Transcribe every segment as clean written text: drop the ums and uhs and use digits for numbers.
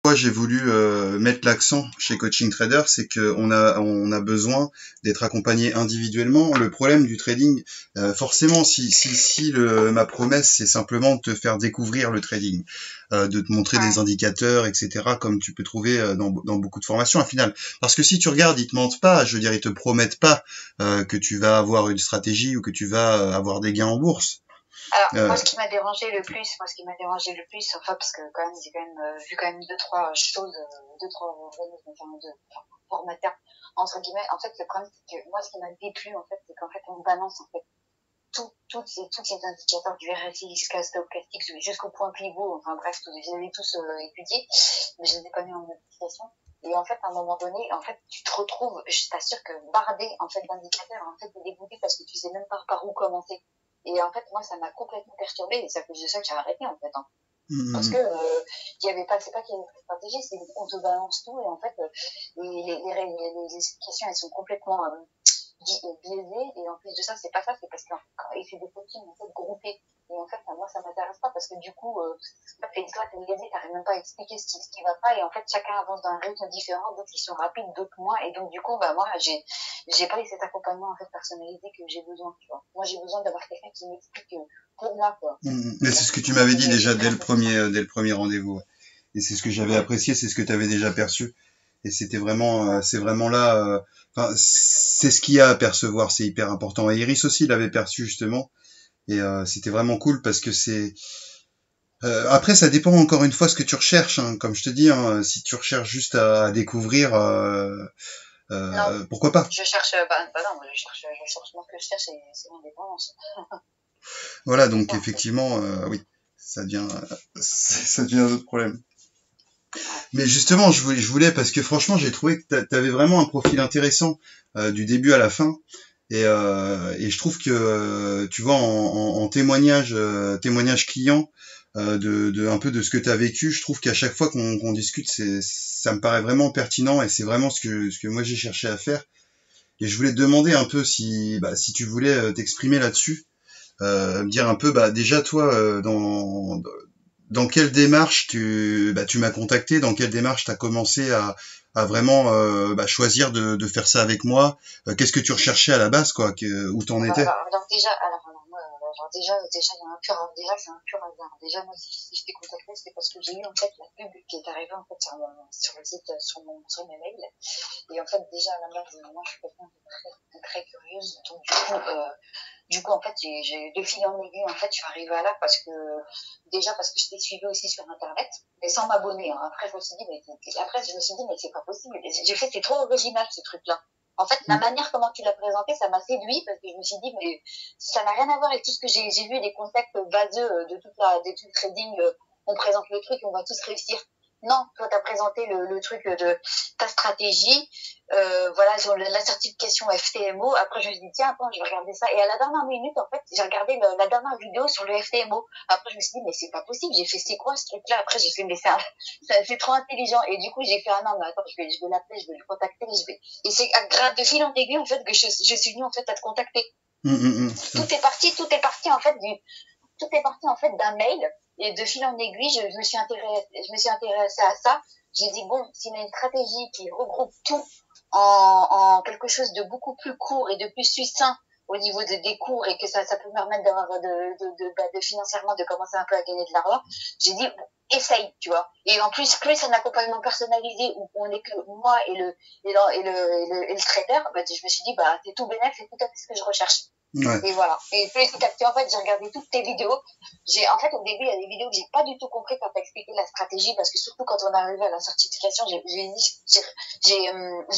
Moi, j'ai voulu mettre l'accent chez Coaching Trader, c'est que on a besoin d'être accompagné individuellement. Le problème du trading, forcément, si ma promesse, c'est simplement de te faire découvrir le trading, de te montrer des indicateurs, etc., comme tu peux trouver dans beaucoup de formations, au final. Parce que si tu regardes, ils te mentent pas. Je veux dire, ils te promettent pas que tu vas avoir une stratégie ou que tu vas avoir des gains en bourse. Alors, moi, ce qui m'a dérangé le plus, enfin, parce que quand même, j'ai quand même vu quand même deux, trois choses, deux, trois formateurs, entre guillemets. En fait, le problème, c'est que moi, ce qui m'a déplu, en fait, c'est qu'en fait, on balance, en fait, tous les indicateurs du RSI jusqu'à stochastique, jusqu'au point pivot, enfin bref, je les ai tous étudiés, mais je les ai pas mis en modification. Et en fait, à un moment donné, en fait, tu te retrouves, je t'assure que bardé, en fait, d'indicateurs, en fait, t'es dégoûté parce que tu sais même pas par où commencer. Et en fait, moi, ça m'a complètement perturbée, et c'est à cause de ça que j'ai arrêté, en fait, hein. Parce que il y avait pas, c'est pas qu'il y avait une stratégie, c'est qu'on te balance tout, et en fait, les explications, elles sont complètement biaisé, et en plus de ça, c'est pas ça, c'est parce qu'il fait des coachings en fait groupés, et en fait moi ça m'intéresse pas parce que du coup t'es biaisé, t'arrives même pas à expliquer ce qui va pas, et en fait chacun avance d'un rythme différent, d'autres qui sont rapides, d'autres moins, et donc du coup bah moi j'ai pas eu cet accompagnement en fait personnalisé que j'ai besoin, tu vois. Moi j'ai besoin d'avoir quelqu'un qui m'explique pour moi, quoi. Mais c'est ce que tu m'avais dit déjà dès le premier rendez-vous, ouais. Et c'est ce que j'avais apprécié, c'est ce que tu avais déjà perçu. Et c'était vraiment, c'est vraiment là, enfin, c'est ce qu'il y a à percevoir, c'est hyper important. Et Iris aussi l'avait perçu justement, et c'était vraiment cool parce que c'est. Après, ça dépend encore une fois ce que tu recherches, hein. Comme je te dis, hein, si tu recherches juste à découvrir, pourquoi pas. Je cherche, non, moi ce que je cherche, c'est l'indépendance. Voilà, donc effectivement, oui, ça devient un autre problème. Mais justement, je voulais parce que franchement, j'ai trouvé que t'avais vraiment un profil intéressant du début à la fin, et je trouve que tu vois en témoignage client de un peu de ce que t'as vécu, je trouve qu'à chaque fois qu'on discute, ça me paraît vraiment pertinent, et c'est vraiment ce que moi j'ai cherché à faire. Et je voulais te demander un peu si tu voulais t'exprimer là-dessus, me dire un peu déjà toi dans quelle démarche tu m'as contacté, dans quelle démarche tu as commencé à vraiment choisir de faire ça avec moi, qu'est-ce que tu recherchais à la base, quoi, où t'en étais? Alors déjà, il y a un pur, déjà, c'est un pur hasard. Déjà, moi, si je t'ai contacté, c'est parce que j'ai eu, en fait, la pub qui est arrivée, en fait, sur le site, sur mes mails. Et en fait, déjà, à la base, moi, je suis quelqu'un de très curieuse. Donc, du coup, en fait, j'ai de fil en aiguille, en fait, je suis arrivée à là parce que je t'ai suivi aussi sur Internet, mais sans m'abonner, hein. Après, je me suis dit, mais c'est pas possible. J'ai fait, c'est trop original, ce truc-là. En fait, la manière comment tu l'as présenté, ça m'a séduit parce que je me suis dit, mais ça n'a rien à voir avec tout ce que j'ai vu, les concepts vaseux de tout le trading. On présente le truc, on va tous réussir. Non, toi, t'as présenté le truc de ta stratégie, voilà, sur la certification FTMO. Après, je me suis dit, tiens, attends, je vais regarder ça. Et à la dernière minute, en fait, j'ai regardé la dernière vidéo sur le FTMO. Après, je me suis dit, mais c'est pas possible. J'ai fait, c'est quoi ce truc-là? Après, j'ai fait, mais c'est trop intelligent. Et du coup, j'ai fait, ah non, mais attends, je vais l'appeler, je vais le contacter, et c'est grâce de fil en aiguille, en fait, que je suis venue, en fait, à te contacter. Tout est parti, en fait, en fait, d'un mail. Et de fil en aiguille, je me suis intéressée à ça. J'ai dit, bon, s'il y a une stratégie qui regroupe tout en quelque chose de beaucoup plus court et de plus succinct au niveau des cours, et que ça peut me permettre d'avoir de financièrement de commencer un peu à gagner de l'argent, j'ai dit, bon, essaye, tu vois. Et en plus un accompagnement personnalisé où on est que moi et le trader, je me suis dit, c'est tout bénéf, c'est tout à fait ce que je recherche. Ouais. Et voilà. Et petit à petit, en fait, j'ai regardé toutes tes vidéos. En fait, au début, il y a des vidéos que j'ai pas du tout compris quand t'as expliqué la stratégie, parce que surtout quand on est arrivé à la certification, j'ai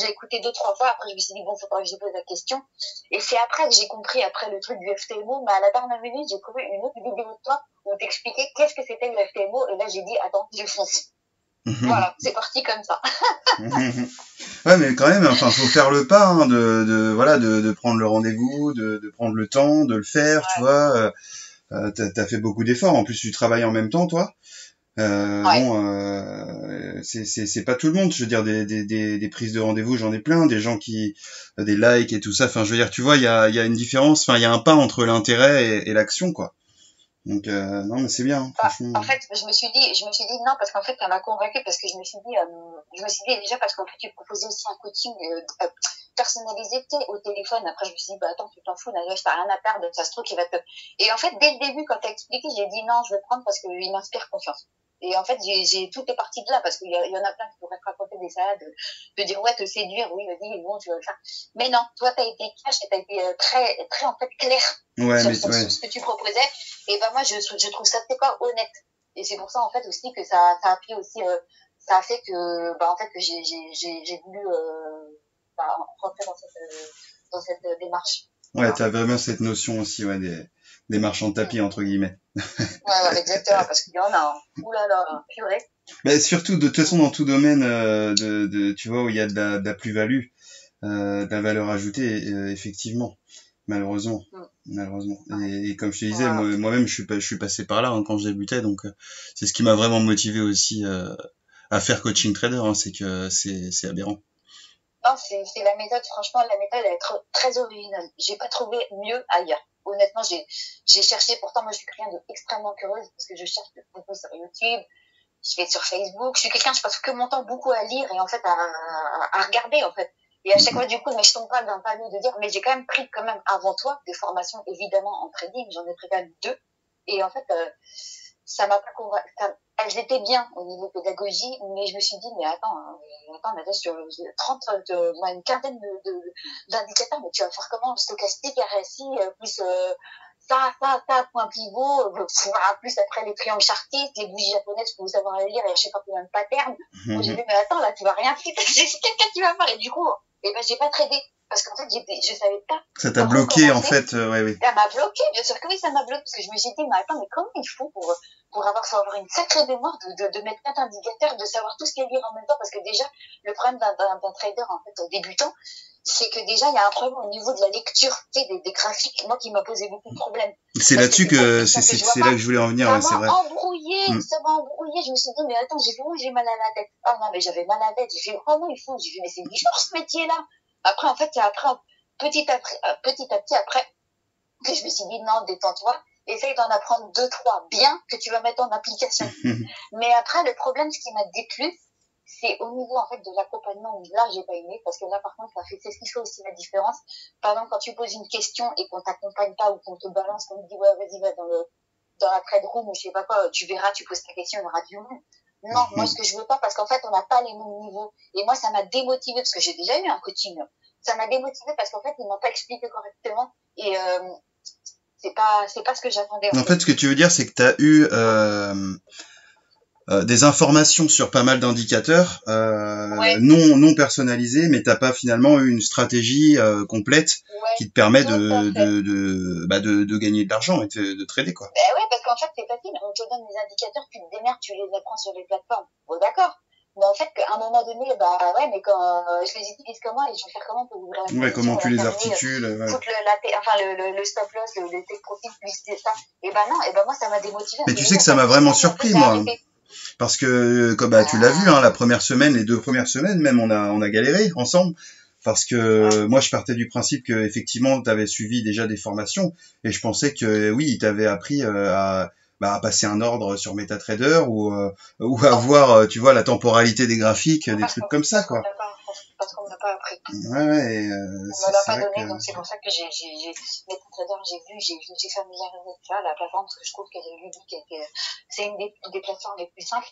écouté 2-3 fois. Après, je me suis dit, bon, faudra que je pose la question. Et c'est après que j'ai compris, après le truc du FTMO, mais à la dernière minute, j'ai trouvé une autre vidéo de toi où on t'expliquait qu'est-ce que c'était le FTMO, et là, j'ai dit, attends, je fonce. Voilà, c'est parti comme ça. Ouais, mais quand même, enfin, faut faire le pas, hein, de prendre le rendez-vous, de prendre le temps, de le faire, tu vois. T'as fait beaucoup d'efforts. En plus, tu travailles en même temps, toi. Bon, c'est pas tout le monde. Je veux dire, des prises de rendez-vous, j'en ai plein. Des gens des likes et tout ça. Enfin, je veux dire, tu vois, il y a une différence. Enfin, il y a un pas entre l'intérêt et l'action, quoi. Donc, non, mais c'est bien, Bah, franchement. en fait, je me suis dit non, parce qu'en fait, ça m'a convaincue, parce que je me suis dit déjà, parce qu'en fait, tu proposais aussi un coaching personnalisé, tu sais, au téléphone. Après, je me suis dit, bah attends, tu t'en fous, Nadège, t'as rien à perdre, ça se trouve qu'il va te. Et en fait, dès le début, quand t'as expliqué, j'ai dit non, je vais prendre parce qu'il m'inspire confiance. Et en fait, tout est parti de là, parce qu'il y en a plein qui pourraient te raconter des salades, te dire, ouais, te séduire, oui, vas-y, bon, tu vas le faire. Mais non, toi, t'as été cash et t'as été très, très, en fait, clair Ouais, mais sur ouais. ce que tu proposais. Et ben moi, je trouve ça pas honnête. Et c'est pour ça, en fait, aussi que ça a pris aussi, ça a fait que, bah, en fait, que j'ai voulu, bah, rentrer dans cette démarche. Ouais, Voilà. t'as vraiment cette notion aussi, ouais, des marchands de tapis, entre guillemets. Ouais, exactement, parce qu'il y en a, hein. Ouh là là, purée. Mais surtout, de toute façon, dans tout domaine, tu vois, où il y a de la plus-value, de la valeur ajoutée, effectivement, malheureusement. Malheureusement. Et comme je te disais, Voilà. moi-même, je suis passé par là, hein, quand je débutais, donc c'est ce qui m'a vraiment motivé aussi à faire coaching trader, hein, c'est que c'est aberrant. Non, c'est la méthode, franchement, la méthode, elle est très originale. J'ai pas trouvé mieux ailleurs. Honnêtement, j'ai cherché, pourtant, moi, je suis quelqu'un d'extrêmement curieuse, parce que je cherche beaucoup sur YouTube, je vais sur Facebook, je suis quelqu'un, je passe que mon temps beaucoup à lire et en fait à regarder en fait. Et à chaque fois du coup, mais je tombe pas dans le panneau de dire, mais j'ai quand même pris quand même avant toi des formations évidemment en trading, j'en ai pris quand même 2. Et en fait, ça m'a pas convaincu. Elles étaient bien au niveau pédagogie, mais je me suis dit, mais attends, mais sur 30, une quinzaine d'indicateurs, mais tu vas faire comment? Stochastique, RSI, plus point pivot, plus après les triangles chartistes, les bougies japonaises pour vous savoir les lire et je sais pas combien de patterns. Moi, j'ai dit, mais attends, là, tu vas rien faire. C'est quelqu'un qui va faire. Et du coup, j'ai pas tradé. Parce qu'en fait, je savais pas. Ça t'a bloqué, en fait, ouais, oui. Ça m'a bloqué, bien sûr que oui, ça m'a bloqué. Parce que je me suis dit, mais attends, mais comment il faut faut avoir une sacrée mémoire de mettre 4 indicateurs, de savoir tout ce qu'il y a à lire en même temps. Parce que déjà, le problème d'un trader, en fait, débutant, c'est que déjà, il y a un problème au niveau de la lecture, tu sais, des graphiques, moi qui m'a posé beaucoup de problèmes. C'est là-dessus que, c'est là que je voulais en venir, ouais, c'est vrai. Ça m'a embrouillé, je me suis dit, mais attends, j'ai mal à la tête. Ah non, mais j'avais mal à la tête, j'ai fait, vraiment, il faut, j'ai fait, mais c'est dur ce métier-là. Après, en fait, c'est après, petit à petit, après, que je me suis dit, non, détends-toi, essaye d'en apprendre 2, 3 bien que tu vas mettre en application. Mais après, le problème, ce qui m'a déplu, c'est au niveau en fait de l'accompagnement où là j'ai pas aimé parce que là par contre c'est ce qui fait aussi la différence. Par exemple quand tu poses une question et qu'on t'accompagne pas ou qu'on te balance, qu'on te dit ouais vas-y va dans la trade room ou je sais pas quoi, tu verras, tu poses ta question, il y aura du monde. Non, moi ce que je veux pas parce qu'en fait on n'a pas les mêmes niveaux et moi ça m'a démotivé parce que j'ai déjà eu un coaching. Ça m'a démotivé parce qu'en fait ils m'ont pas expliqué correctement et c'est pas ce que j'attendais En fait, ce que tu veux dire, c'est que tu as eu des informations sur pas mal d'indicateurs ouais. non personnalisés, mais t'as pas finalement eu une stratégie complète qui te permet de gagner de l'argent et de trader, quoi. Ben ouais, parce qu'en fait, c'est facile. On te donne des indicateurs, tu te démerdes, tu les apprends sur les plateformes. Bon, d'accord. Mais en fait, qu'à un moment donné, bah ouais, mais quand je les utilise comment et je vais faire comment pour ouvrir la Ouais, position, comment tu la les fermer, articules, ouais. foutre le stop loss, le take profit, plus ça. Et ben non, et ben moi, ça m'a démotivé. Mais tu sais que ça m'a vraiment surpris, moi. Parce que, comme bah, tu l'as vu, hein, la première semaine, les 2 premières semaines, même, on a galéré ensemble. Parce que moi, je partais du principe que effectivement, tu avais suivi déjà des formations et je pensais que oui, il t'avait appris à passer un ordre sur MetaTrader ou à voir, tu vois, la temporalité des graphiques, des trucs comme ça, quoi. Parce qu'on m'a pas appris. Ouais, et, on me l'a pas donné, donc c'est pour ça que MetaTrader, je me suis familiarisée avec ça, la plateforme, parce que je trouve qu'elle est ludique, c'est une des plateformes les plus simples,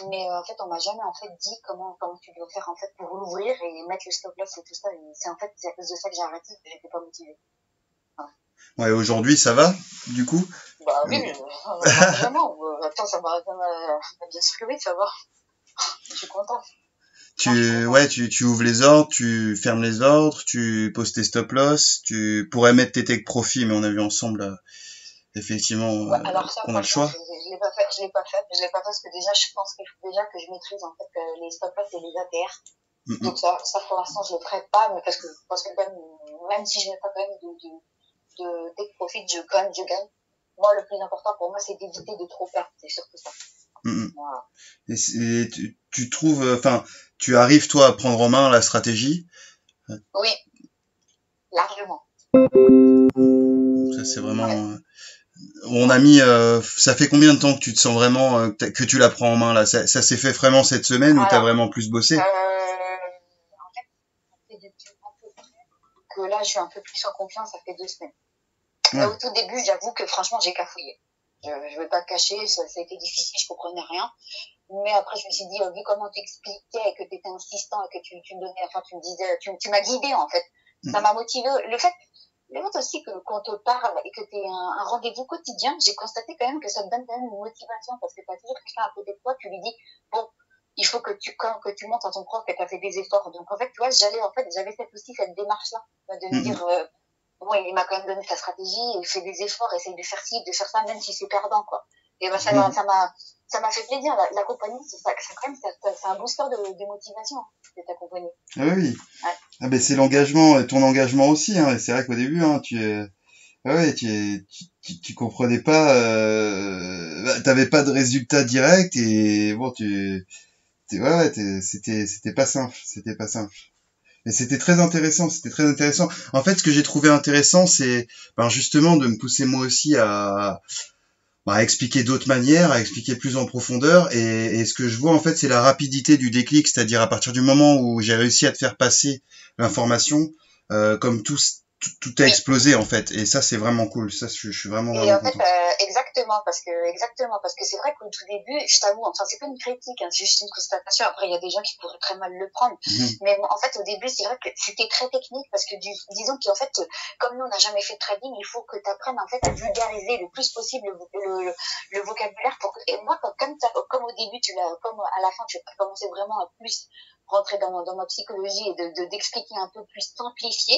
mais en fait, on m'a jamais en fait dit comment tu dois faire en fait pour l'ouvrir et mettre le stop loss et tout ça. Et c'est à cause de ça que j'ai arrêté, que j'étais pas motivée. Ouais, aujourd'hui, ça va, du coup? Bah oui, mais vraiment, attends, ça m'a bien sûr que oui, ça va. Je suis contente. Tu ouvres les ordres, tu fermes les ordres, tu poses tes stop loss, tu pourrais mettre tes take profit, mais on a vu ensemble, effectivement, alors ça, qu'on a le choix. Je l'ai pas fait parce que déjà, je pense qu'il faut déjà que je maîtrise, en fait, les stop loss et les ATR. Donc ça, pour l'instant, je le ferai pas, mais parce que même si je n'ai pas quand même de take profit, je gagne. Moi, le plus important pour moi, c'est d'éviter de trop perdre. C'est surtout ça. Voilà. Et tu trouves, enfin, tu arrives toi à prendre en main la stratégie? Oui, largement. Ça c'est vraiment, On a mis, ça fait combien de temps que tu te sens vraiment, que tu la prends en main là? Ça s'est fait vraiment cette semaine ou t'as Alors, vraiment plus bossé? en fait, ça fait depuis un peu près que là, je suis un peu plus en confiance, ça fait 2 semaines. Mais Ouais. au tout début, j'avoue que franchement, j'ai cafouillé. Je vais pas te cacher, ça a été difficile, je comprenais rien. Mais après, je me suis dit, vu comment tu expliquais et que tu étais insistant et que tu me donnais, enfin, tu me disais, tu m'as guidé, en fait. Ça m'a motivé. Le fait aussi que qu'on te parle et que tu aies un rendez-vous quotidien, j'ai constaté quand même que ça te donne quand même une motivation parce que tu as toujours quelqu'un à côté de toi, tu lui dis, bon, il faut que tu montes en ton prof, que tu as fait des efforts. Donc, en fait, tu vois, j'avais aussi cette démarche-là, de me dire, bon, il m'a quand même donné sa stratégie, il fait des efforts, essaye de faire ci, de faire ça, même si c'est perdant, quoi. Et ben, ça m'a fait plaisir. La compagnie, c'est un booster de motivation, de t'accompagner. Ah oui. Ouais. Ah ben c'est l'engagement, ton engagement aussi, hein. Et c'est vrai qu'au début, hein, ouais, tu comprenais pas, t'avais pas de résultat direct et bon, c'était pas simple, c'était pas simple. Mais c'était très intéressant, c'était très intéressant. En fait, ce que j'ai trouvé intéressant, c'est ben justement de me pousser moi aussi à expliquer d'autres manières, à expliquer plus en profondeur. Et ce que je vois en fait, c'est la rapidité du déclic, c'est-à-dire à partir du moment où j'ai réussi à te faire passer l'information, comme tout a Oui. explosé en fait. Et ça, c'est vraiment cool. Ça, je suis vraiment Et en fait, content. exactement, parce que c'est vrai qu'au tout début, je t'avoue, enfin, c'est pas une critique, hein, c'est juste une constatation. Après, il y a des gens qui pourraient très mal le prendre. Mais en fait, au début, c'est vrai que c'était très technique parce que disons qu'en fait, comme nous, on n'a jamais fait de trading, il faut que tu apprennes, en fait, à vulgariser le plus possible le vocabulaire et moi, comme au début, comme à la fin, tu as commencé vraiment à plus rentrer dans ma psychologie et d'expliquer un peu plus simplifié.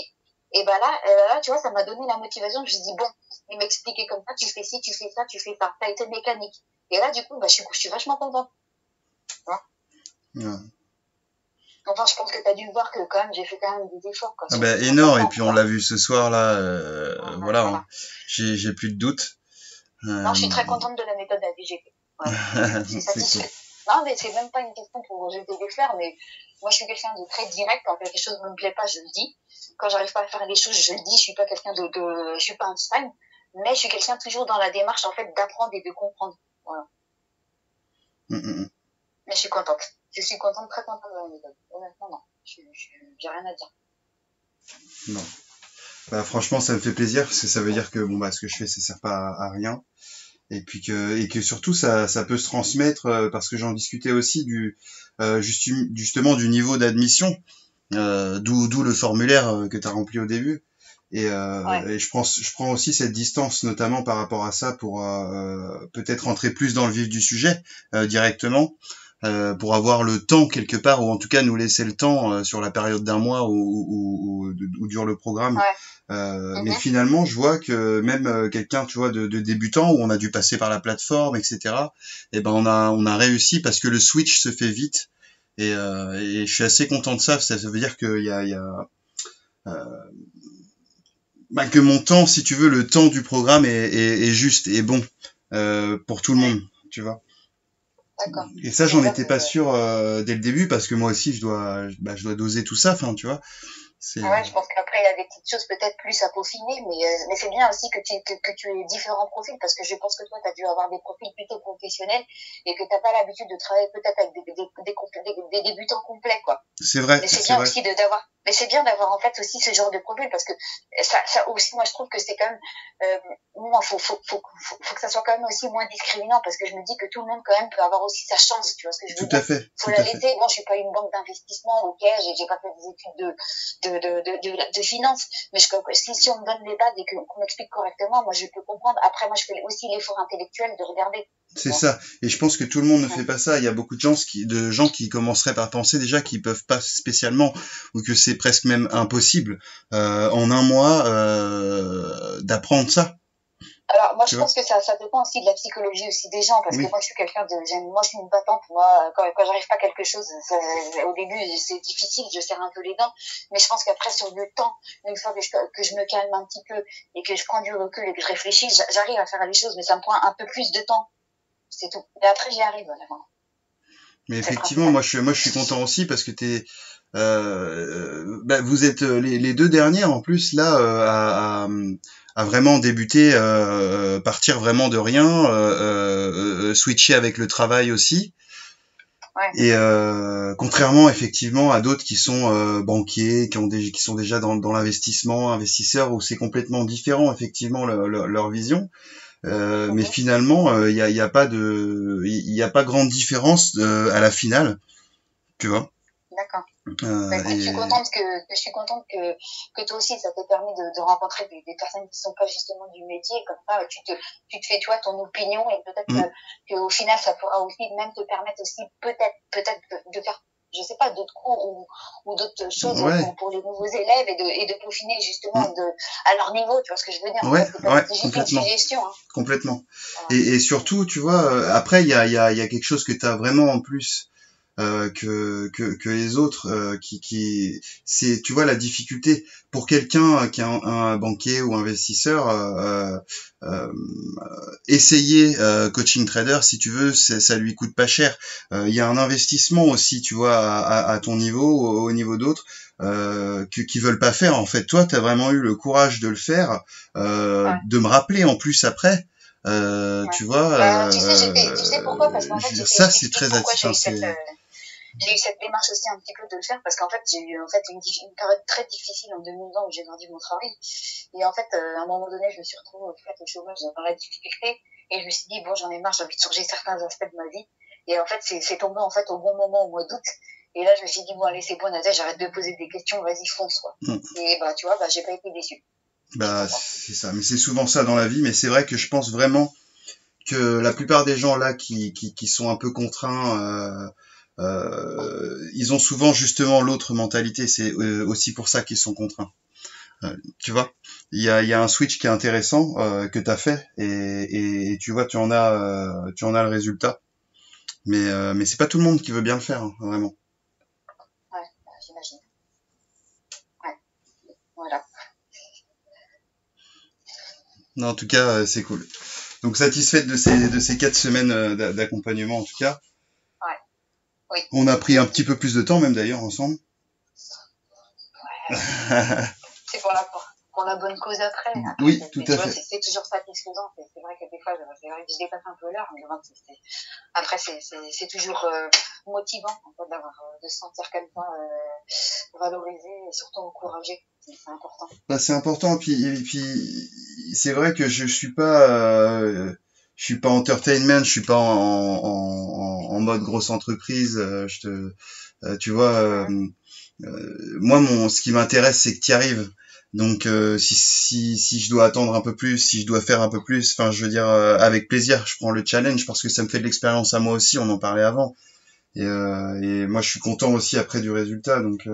Et ben là, tu vois, ça m'a donné la motivation. Je me suis dit, bon, il m'expliquait comme ça, tu fais ci, tu fais ça, tu fais ça. Ça a été mécanique. Et là, du coup, bah, je suis vachement contente. Hein. Ouais. Enfin, je pense que tu as dû voir que quand même, j'ai fait quand même des efforts. Quoi, Ah ben énorme. Et puis on l'a vu ce soir là. Voilà, hein. J'ai plus de doute. Non, je suis très contente de la méthode ADGP. Ouais. Je suis satisfaite. Cool. Non, mais c'est même pas une question pour jeter des fleurs, mais moi, je suis quelqu'un de très direct. Quand quelque chose ne me plaît pas, je le dis. Quand j'arrive pas à faire les choses, je le dis. Je suis pas quelqu'un je suis pas Einstein, mais je suis quelqu'un toujours dans la démarche, en fait, d'apprendre et de comprendre. Voilà. Mais je suis contente. Je suis contente, très contente de la méthode. Honnêtement, non. J'ai rien à dire. Non. Bah, franchement, ça me fait plaisir parce que ça veut dire que bon bah ce que je fais, ça sert pas à rien. Et puis que surtout ça peut se transmettre parce que j'en discutais aussi justement du niveau d'admission, d'où le formulaire que tu as rempli au début. Et je prends aussi cette distance notamment par rapport à ça pour peut-être rentrer plus dans le vif du sujet directement. Pour avoir le temps quelque part, ou en tout cas nous laisser le temps sur la période d'un mois où dure le programme. Mais finalement, je vois que même quelqu'un, tu vois, de débutant, où on a dû passer par la plateforme, etc. Et ben on a réussi parce que le switch se fait vite. Et je suis assez content de ça. Ça veut dire qu'il y a que mon temps, si tu veux, le temps du programme est juste et bon pour tout le monde, tu vois. D'accord. Et ça, j'en étais pas sûr dès le début parce que moi aussi, je dois doser tout ça, enfin, tu vois. Ouais, je pense qu'après, il y a des petites choses peut-être plus à peaufiner, mais c'est bien aussi que tu aies différents profils, parce que je pense que toi, tu as dû avoir des profils plutôt professionnels et que tu n'as pas l'habitude de travailler peut-être avec des débutants complets, quoi. C'est vrai. Mais c'est bien vrai. Aussi mais c'est bien d'avoir en fait aussi ce genre de profil, parce que ça aussi, moi, je trouve que c'est quand même, faut que ça soit quand même aussi moins discriminant, parce que je me dis que tout le monde quand même peut avoir aussi sa chance, tu vois ce que je veux dire. Tout à fait. Faut la laisser. Moi, je suis pas une banque d'investissement, ok, j'ai pas fait des études de finance, mais si on me donne les bases et qu'on m'explique correctement, moi je peux comprendre. Après, moi je fais aussi l'effort intellectuel de regarder. C'est ça. Et je pense que tout le monde ne fait pas ça. Il y a beaucoup de gens qui commenceraient par penser déjà qu'ils peuvent pas spécialement, ou que c'est presque même impossible en un mois d'apprendre ça. Alors, moi, je pense que ça dépend aussi de la psychologie aussi des gens, parce que moi, je suis quelqu'un moi, je suis une battante. Moi, quand j'arrive pas à quelque chose, au début, c'est difficile, je serre un peu les dents. Mais je pense qu'après, sur le temps, une fois que je me calme un petit peu et que je prends du recul et que je réfléchis, j'arrive à faire les choses, mais ça me prend un peu plus de temps. C'est tout. Et après, j'y arrive, vraiment. Mais effectivement, moi, je suis content aussi parce que vous êtes les deux dernières en plus là à vraiment débuter, partir vraiment de rien, switcher avec le travail aussi. Ouais. Et contrairement effectivement à d'autres qui sont banquiers, qui sont déjà dans l'investissement, investisseurs, où c'est complètement différent effectivement leur vision. Mais finalement, il y a pas grande différence à la finale, tu vois. D'accord. Bah, écoute, je suis contente que toi aussi, ça t'ait permis de rencontrer des personnes qui sont pas justement du métier, comme ça, tu te fais, toi, ton opinion, et peut-être qu'au final, ça pourra aussi même te permettre aussi, peut-être de faire, je sais pas, d'autres cours ou d'autres choses pour les nouveaux élèves et de peaufiner justement à leur niveau, tu vois ce que je veux dire? Ouais, c'est juste complètement. une suggestion, hein. Complètement. Voilà. Et surtout, tu vois, après, il y a quelque chose que tu as vraiment en plus, que les autres, c'est, tu vois, la difficulté pour quelqu'un qui est un banquier ou investisseur, essayer coaching trader, si tu veux, ça lui coûte pas cher. Il y a un investissement aussi, tu vois, à ton niveau, au niveau d'autres, qui veulent pas faire. En fait, toi, tu as vraiment eu le courage de le faire, de me rappeler en plus après. Tu vois, tu sais pourquoi? Parce qu'en fait, ça c'est très attirant. J'ai eu cette démarche aussi un petit peu de le faire parce qu'en fait, j'ai eu en fait une période très difficile en 2020 où j'ai perdu mon travail. Et en fait, à un moment donné, je me suis retrouvée au fait au chômage dans la difficulté et je me suis dit, bon, j'en ai marre, j'ai envie de changer certains aspects de ma vie. Et en fait, c'est tombé en fait au bon moment, au mois d'août. Et là, je me suis dit, bon, allez, c'est bon, Nadia, j'arrête de poser des questions, vas-y, fonce, quoi. Et bah, tu vois, bah, j'ai pas été déçue. Bah, c'est ça. Mais c'est souvent ça dans la vie. Mais c'est vrai que je pense vraiment que la plupart des gens là qui sont un peu contraints, ils ont souvent justement l'autre mentalité. C'est aussi pour ça qu'ils sont contraints. Tu vois, il y a un switch qui est intéressant que tu as fait et tu vois, tu en as le résultat. Mais c'est pas tout le monde qui veut bien le faire, hein, vraiment. Ouais, j'imagine. Ouais, voilà. Non, en tout cas, c'est cool. Donc satisfaite de ces 4 semaines d'accompagnement en tout cas. Ouais. Oui. On a pris un petit peu plus de temps même d'ailleurs ensemble. Ouais. C'est pour la bonne cause après. Oui, tout à fait. C'est toujours satisfaisant. C'est vrai que des fois, c'est vrai que je dépasse un peu l'heure, mais après, c'est toujours motivant en fait, de se sentir comme ça valorisé et surtout encouragé. C'est important. Bah, c'est important. Et puis c'est vrai que je suis pas entertainment, je suis pas en mode grosse entreprise. Tu vois, moi ce qui m'intéresse c'est que tu y arrives. Donc si je dois attendre un peu plus, si je dois faire un peu plus, enfin je veux dire avec plaisir, je prends le challenge parce que ça me fait de l'expérience à moi aussi, on en parlait avant. Et moi je suis content aussi après du résultat, donc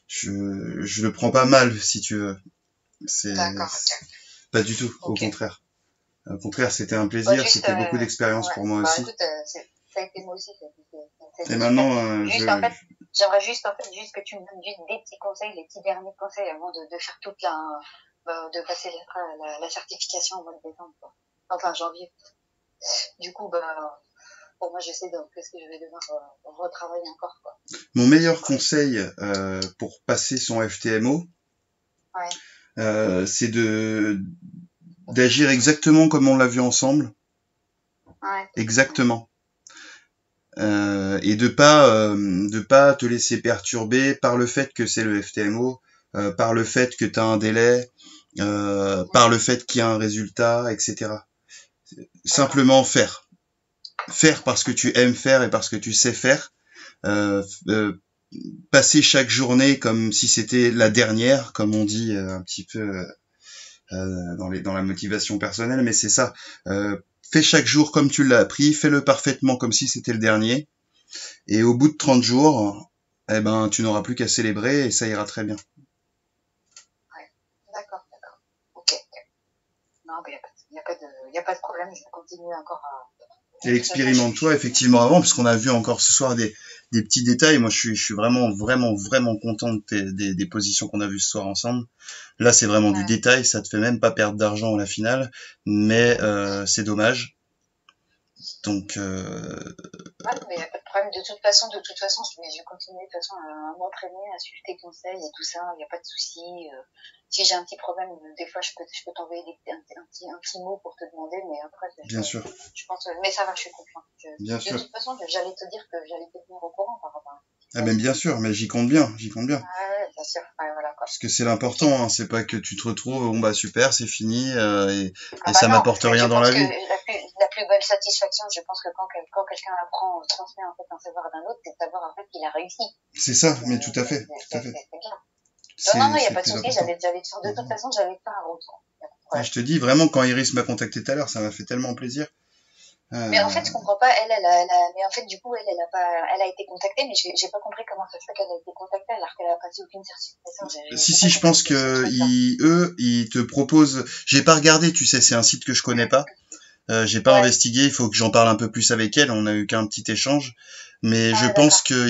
je le prends pas mal si tu veux. C'est pas du tout, au contraire. Au contraire, c'était un plaisir, c'était beaucoup d'expérience pour moi aussi. Écoute, ça a été moi aussi. Et maintenant, j'aimerais juste que tu me donnes juste des petits conseils, les petits derniers conseils avant de faire toute de passer la certification au mois de décembre, quoi. Enfin, janvier. Du coup, pour moi, je sais qu'est-ce que je vais devoir retravailler encore, quoi. Mon meilleur conseil pour passer son FTMO, c'est d'agir exactement comme on l'a vu ensemble. Ouais. Exactement. Et de pas te laisser perturber par le fait que c'est le FTMO, par le fait que tu as un délai, par le fait qu'il y a un résultat, etc. Simplement faire parce que tu aimes faire et parce que tu sais faire. Passer chaque journée comme si c'était la dernière, comme on dit un petit peu dans la motivation personnelle, mais c'est ça. Fais chaque jour comme tu l'as appris, fais-le parfaitement comme si c'était le dernier, et au bout de 30 jours, eh ben, tu n'auras plus qu'à célébrer et ça ira très bien. Ouais, d'accord. Ok. Non, il n'y a pas de problème, je vais continuer encore à... Et expérimente-toi effectivement avant, parce qu'on a vu encore ce soir des petits détails. Moi, je suis vraiment content des positions qu'on a vues ce soir ensemble. Là, c'est vraiment du détail, ça te fait même pas perdre d'argent à la finale, mais c'est dommage. Donc, mais y a pas de problème, de toute façon, je vais continuer de toute façon à m'entraîner, à suivre tes conseils et tout ça, il n'y a pas de souci. Si j'ai un petit problème, des fois, je peux t'envoyer un petit mot pour te demander, mais après, Bien sûr, je pense, mais ça va, je suis confiante. bien De sûr. toute façon, j'allais te dire que j'allais te tenir au courant par rapport à Ah ben bien sûr, mais j'y compte bien, j'y compte bien. ouais, bien sûr, ouais, voilà, quoi. Parce que c'est l'important, hein, c'est pas que tu te retrouves, bon bah super, c'est fini, et Ah ça bah non, m'apporte je rien dans pense la que vie. la plus belle satisfaction, je pense que quand quelqu'un apprend, transmet en fait un savoir d'un autre, c'est de savoir en fait qu'il a réussi. C'est ça, mais tout à fait, tout à fait. C'est bien. Non, il n'y a C'est pas de plus souci, important. de toute façon, j'allais te faire un retour. Ah, je te dis, vraiment, quand Iris m'a contacté tout à l'heure, ça m'a fait tellement plaisir. Mais en fait, je comprends pas, mais en fait, du coup, elle a pas, elle a été contactée, mais j'ai pas compris comment ça se fait qu'elle a été contactée alors qu'elle a passé aucune certification. Si, je pense que ils te proposent. J'ai pas regardé, tu sais, c'est un site que je connais pas. J'ai pas Ouais. investigué. Il faut que j'en parle un peu plus avec elle. On a eu qu'un petit échange, mais je pense que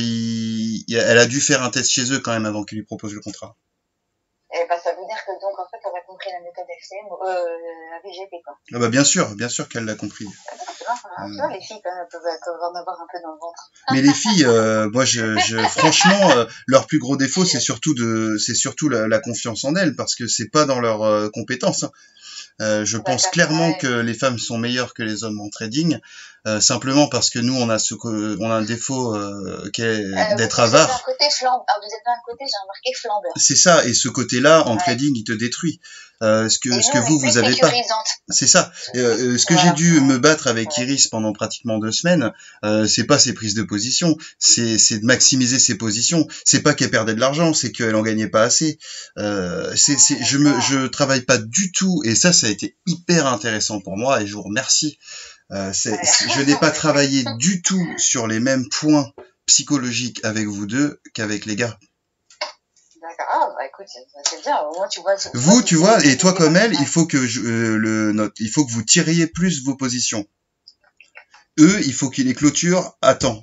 elle a dû faire un test chez eux quand même avant qu'ils lui proposent le contrat. Et bah, ça veut dire que donc en fait, elle a compris la méthode FCM, la VGP quoi. Ah bah bien sûr qu'elle l'a compris. Tu vois, les filles quand même peuvent en avoir un peu dans le ventre. Mais les filles, moi, franchement, leur plus gros défaut, c'est surtout la confiance en elles, parce que c'est pas dans leurs compétences, hein. Je pense clairement que les femmes sont meilleures que les hommes en trading, simplement parce que nous on a on a un défaut qui est d'être avare. Vous êtes d'un côté, j'ai remarqué flambeur. C'est ça, et ce côté-là en trading il te détruit. Ce que vous avez pas. C'est ça. Ce que j'ai dû me battre avec Iris pendant pratiquement 2 semaines, c'est pas ses prises de position, c'est de maximiser ses positions. C'est pas qu'elle perdait de l'argent, c'est qu'elle en gagnait pas assez. Je travaille pas du tout, et ça a été hyper intéressant pour moi, et je vous remercie. Je n'ai pas travaillé du tout sur les mêmes points psychologiques avec vous deux qu'avec les gars. D'accord. Ah, bah écoute, c'est bien. Au moins, tu vois. Vous, tu vois, et toi comme elle, il faut que il faut que vous tiriez plus vos positions. Eux, il faut qu'ils les clôturent à temps.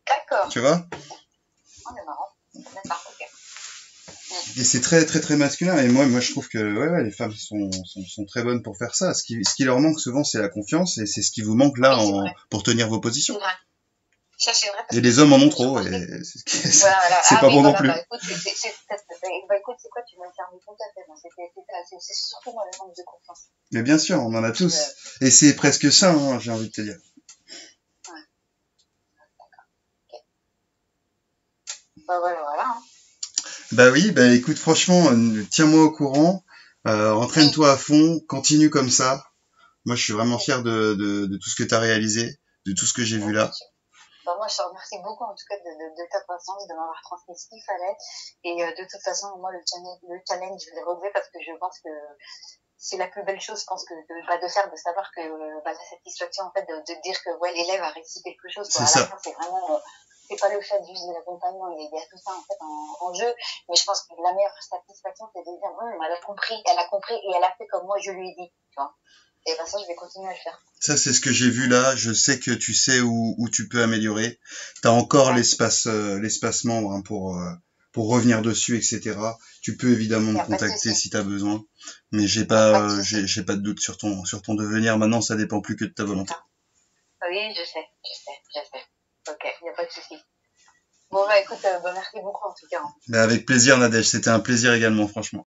D'accord. Tu vois? Oh, c'est marrant. D'accord, ok. Et c'est très très très masculin. Et moi je trouve que ouais, les femmes sont très bonnes pour faire ça. Ce qui leur manque souvent, c'est la confiance, et c'est ce qui vous manque là pour tenir vos positions. C'est vrai. Ça, c'est vrai. Et les hommes en ont trop, et c'est pas bon non plus. Bah écoute, c'est quoi, tu m'as fermé tout à fait. C'est surtout moi le manque de confiance. Mais bien sûr, on en a tous. Et c'est presque ça, hein, j'ai envie de te dire. Ouais. D'accord. Ok. Bah voilà. Hein. Bah oui, bah écoute, franchement, tiens-moi au courant, entraîne-toi à fond, continue comme ça. Moi, je suis vraiment fier de tout ce que tu as réalisé, de tout ce que j'ai vu là. Bah moi, je te remercie beaucoup en tout cas de ta patience, de m'avoir transmis ce qu'il fallait. Et de toute façon, moi, le challenge, je vais relever parce que je pense que c'est la plus belle chose, je pense, que de savoir que la satisfaction en fait de dire que ouais, l'élève a réussi quelque chose. Quoi. C'est à la ça. fin, c'est vraiment c'est pas le fait juste de l'accompagnement, il y a tout ça en fait en jeu. Mais je pense que la meilleure satisfaction, c'est de dire elle a compris et elle a fait comme moi je lui ai dit. Tu vois. Et ben ça, je vais continuer à le faire. Ça, c'est ce que j'ai vu là. Je sais que tu sais où tu peux améliorer. Tu as encore l'espacement, hein, pour revenir dessus, etc. Tu peux évidemment me contacter si tu as besoin. Mais j'ai pas de doute sur ton devenir. Maintenant, ça dépend plus que de ta volonté. Oui, je sais. Ok, il n'y a pas de souci. Bon, bah écoute, merci beaucoup en tout cas. Bah, avec plaisir, Nadège. C'était un plaisir également, franchement.